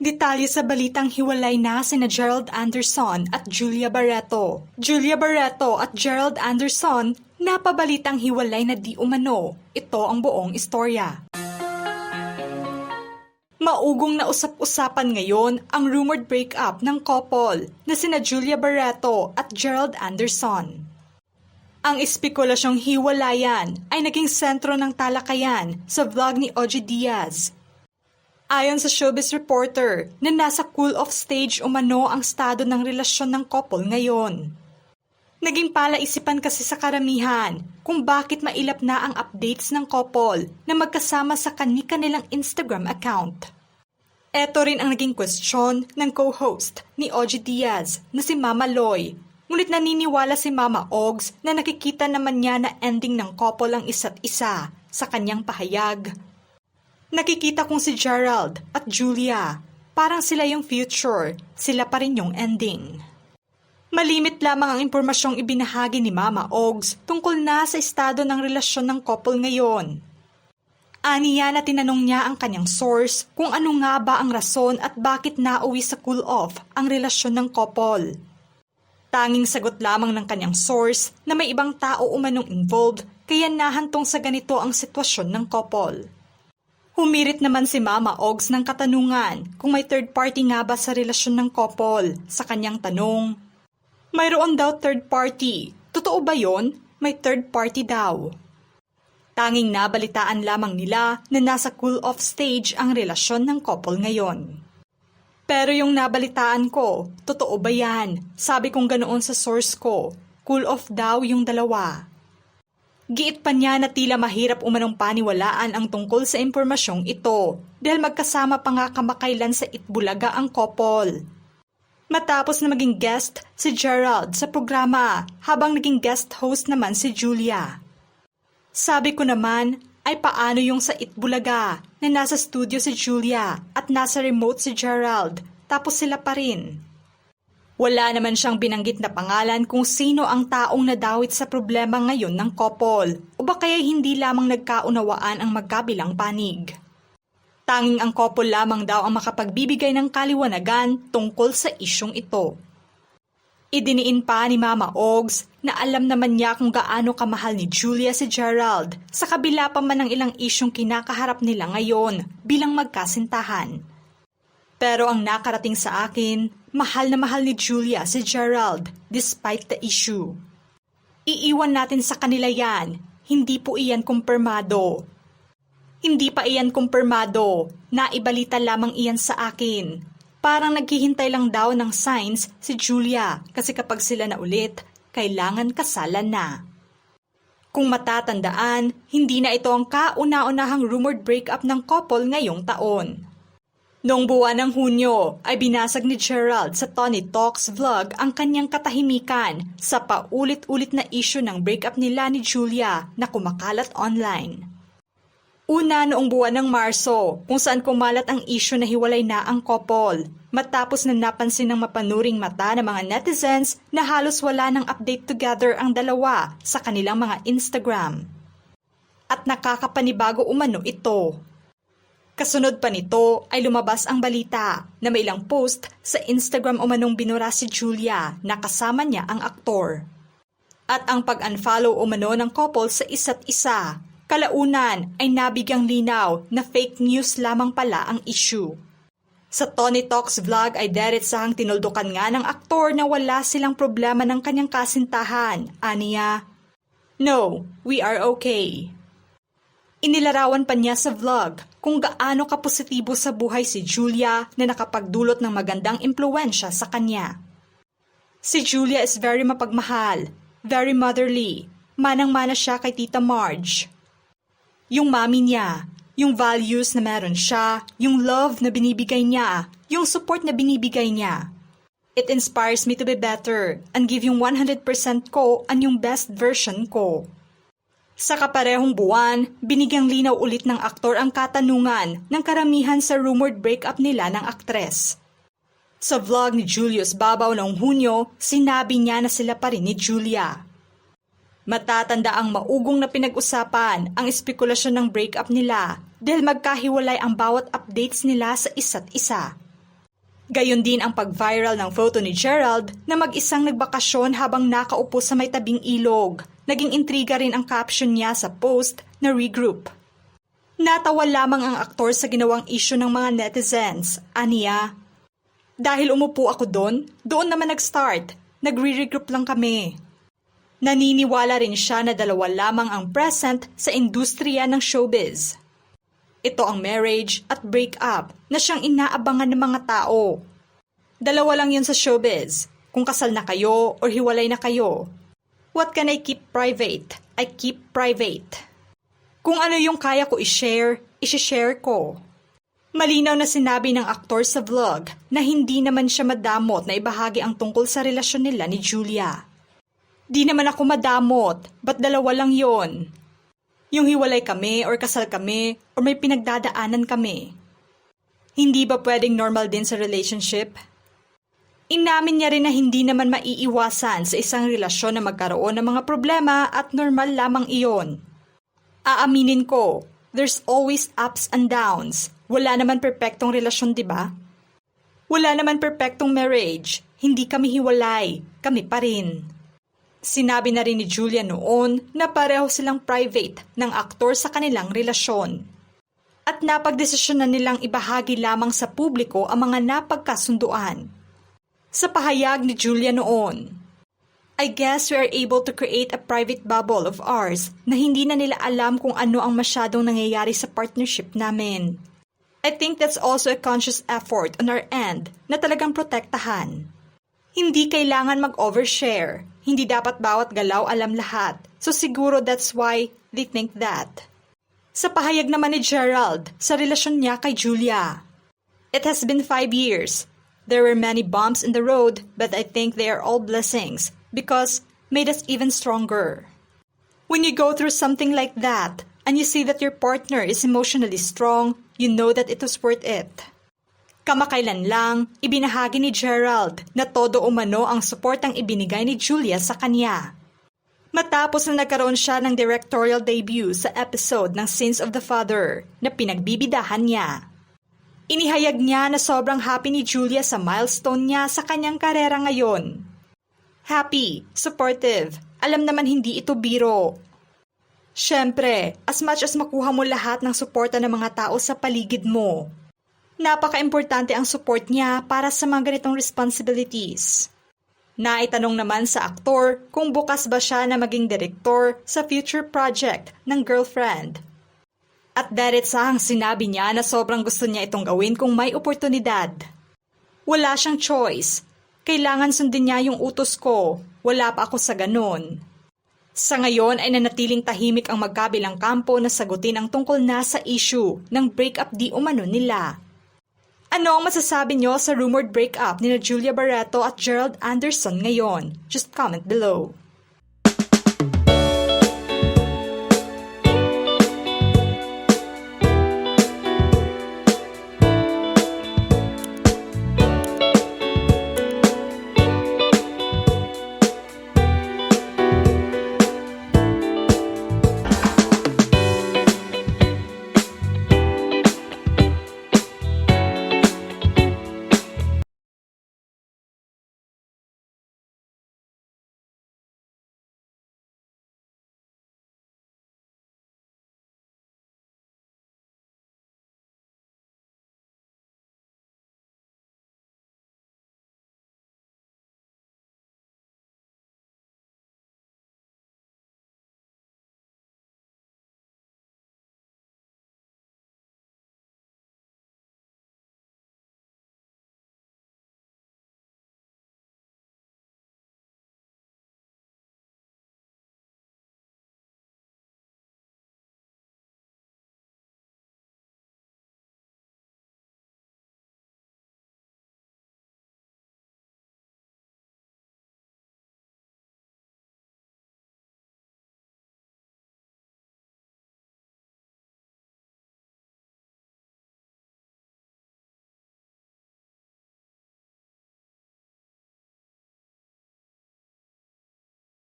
Detalye sa balitang hiwalay na sina Gerald Anderson at Julia Barreto. Julia Barreto at Gerald Anderson napabalitang hiwalay na di umano. Ito ang buong istorya. Maugong na usap-usapan ngayon ang rumored breakup ng couple na sina Julia Barreto at Gerald Anderson. Ang espekulasyong hiwalayan ay naging sentro ng talakayan sa vlog ni Ogie Diaz. Ayon sa showbiz reporter na nasa cool-off stage umano ang estado ng relasyon ng couple ngayon. Naging palaisipan kasi sa karamihan kung bakit mailap na ang updates ng couple na magkasama sa kani-kanilang Instagram account. Ito rin ang naging question ng co-host ni Ogie Diaz na si Mama Loy. Ngunit naniniwala si Mama Ogs na nakikita naman niya na ending ng couple ang isa't isa sa kanyang pahayag. Nakikita kong si Gerald at Julia, parang sila yung future, sila pa rin yung ending. Malimit lamang ang impormasyong ibinahagi ni Mama Ogs tungkol na sa estado ng relasyon ng couple ngayon. Aniya na tinanong niya ang kanyang source kung ano nga ba ang rason at bakit nauwi sa cool-off ang relasyon ng couple. Tanging sagot lamang ng kanyang source na may ibang tao umanong involved kaya nahantong sa ganito ang sitwasyon ng couple. Humirit naman si Mama Ogs ng katanungan kung may third party nga ba sa relasyon ng couple. Sa kanyang tanong, mayroon daw third party. Totoo ba yon? May third party daw. Tanging nabalitaan lamang nila na nasa cool-off stage ang relasyon ng couple ngayon. Pero yung nabalitaan ko, totoo ba yan? Sabi kong ganoon sa source ko, cool-off daw yung dalawa. Giit pa niya na tila mahirap umanong paniwalaan ang tungkol sa impormasyong ito dahil magkasama pa nga kamakailan sa Itbulaga ang couple. Matapos na maging guest si Gerald sa programa habang naging guest host naman si Julia. Sabi ko naman ay paano yung sa Itbulaga na nasa studio si Julia at nasa remote si Gerald tapos sila pa rin. Wala naman siyang binanggit na pangalan kung sino ang taong nadawit sa problema ngayon ng couple o ba kaya hindi lamang nagkaunawaan ang magkabilang panig. Tanging ang couple lamang daw ang makapagbibigay ng kaliwanagan tungkol sa isyong ito. Idiniin pa ni Mama Ogs na alam naman niya kung gaano kamahal ni Julia si Gerald sa kabila pa man ng ilang isyong kinakaharap nila ngayon bilang magkasintahan. Pero ang nakarating sa akin, mahal na mahal ni Julia si Gerald despite the issue. Iiwan natin sa kanila yan, hindi po iyan kumpirmado. Hindi pa iyan kumpirmado, naibalita lamang iyan sa akin. Parang naghihintay lang daw ng signs si Julia kasi kapag sila na ulit, kailangan kasalan na. Kung matatandaan, hindi na ito ang kauna-unahang rumored breakup ng couple ngayong taon. Noong buwan ng Hunyo ay binasag ni Gerald sa Tony Talks vlog ang kanyang katahimikan sa paulit-ulit na issue ng breakup nila ni Julia na kumakalat online. Una noong buwan ng Marso kung saan kumalat ang issue na hiwalay na ang couple matapos na napansin ng mapanuring mata ng mga netizens na halos wala ng update together ang dalawa sa kanilang mga Instagram. At nakakapanibago umano ito. Kasunod pa nito ay lumabas ang balita na may ilang post sa Instagram umanong binura si Julia na kasama niya ang aktor. At ang pag-unfollow umano ng couple sa isa't isa, kalaunan ay nabigyang linaw na fake news lamang pala ang issue. Sa Tony Talks vlog ay diretsahang tinuldukan nga ng aktor na wala silang problema ng kanyang kasintahan. Aniya, "No, we are okay." Inilarawan pa niya sa vlog kung gaano kapositibo sa buhay si Julia na nakapagdulot ng magandang impluwensya sa kanya. Si Julia is very mapagmahal, very motherly, manang-mana siya kay Tita Marge. Yung mami niya, yung values na meron siya, yung love na binibigay niya, yung support na binibigay niya. It inspires me to be better and give yung 100% ko and yung best version ko. Sa kaparehong buwan, binigyang linaw ulit ng aktor ang katanungan ng karamihan sa rumored breakup nila ng aktres. Sa vlog ni Julius Babaw noong Hunyo, sinabi niya na sila pa rin ni Julia. Matatanda ang maugong na pinag-usapan ang espekulasyon ng breakup nila dahil magkahiwalay ang bawat updates nila sa isa't isa. Gayon din ang pag-viral ng photo ni Gerald na mag-isang nagbakasyon habang nakaupo sa may tabing ilog. Naging intriga rin ang caption niya sa post na regroup. Natawa lamang ang aktor sa ginawang issue ng mga netizens. Aniya, dahil umupo ako doon naman nag-start. Nagre-regroup lang kami. Naniniwala rin siya na dalawa lamang ang present sa industriya ng showbiz. Ito ang marriage at breakup na siyang inaabangan ng mga tao. Dalawa lang yun sa showbiz, kung kasal na kayo or hiwalay na kayo. What can I keep private? I keep private. Kung ano yung kaya ko i-share ko. Malinaw na sinabi ng aktor sa vlog na hindi naman siya madamot na ibahagi ang tungkol sa relasyon nila ni Julia. Di naman ako madamot, ba't dalawa lang yon? Yung hiwalay kami or kasal kami or may pinagdadaanan kami. Hindi ba pwedeng normal din sa relationship? Inamin niya rin na hindi naman maiiwasan sa isang relasyon na magkaroon ng mga problema at normal lamang iyon. Aaminin ko, there's always ups and downs. Wala naman perpektong relasyon, di ba? Wala naman perpektong marriage. Hindi kami hiwalay. Kami pa rin. Sinabi na rin ni Julia noon na pareho silang private ng aktor sa kanilang relasyon. At napagdesisyonan nilang ibahagi lamang sa publiko ang mga napagkasunduan. Sa pahayag ni Julia noon, I guess we are able to create a private bubble of ours na hindi na nila alam kung ano ang masyadong nangyayari sa partnership namin. I think that's also a conscious effort on our end na talagang protektahan. Hindi kailangan mag-overshare. Hindi dapat bawat galaw alam lahat. So siguro that's why they think that. Sa pahayag naman ni Gerald sa relasyon niya kay Julia. It has been 5 years. There were many bumps in the road, but I think they are all blessings because made us even stronger. When you go through something like that and you see that your partner is emotionally strong, you know that it was worth it. Kamakailan lang, ibinahagi ni Gerald na todo umano ang suportang ibinigay ni Julia sa kanya. Matapos na nagkaroon siya ng directorial debut sa episode ng Sins of the Father na pinagbibidahan niya. Inihayag niya na sobrang happy ni Julia sa milestone niya sa kanyang karera ngayon. Happy, supportive, alam naman hindi ito biro. Siyempre, as much as makuha mo lahat ng suporta ng mga tao sa paligid mo, napaka-importante ang support niya para sa mga ganitong responsibilities. Naitanong naman sa aktor kung bukas ba siya na maging direktor sa future project ng girlfriend. At diretsahang sinabi niya na sobrang gusto niya itong gawin kung may oportunidad. Wala siyang choice. Kailangan sundin niya yung utos ko. Wala pa ako sa ganun. Sa ngayon ay nanatiling tahimik ang magkabilang kampo na sagutin ang tungkol na sa issue ng breakup di umano nila. Ano ang masasabi niyo sa rumored breakup ni Julia Barreto at Gerald Anderson ngayon? Just comment below.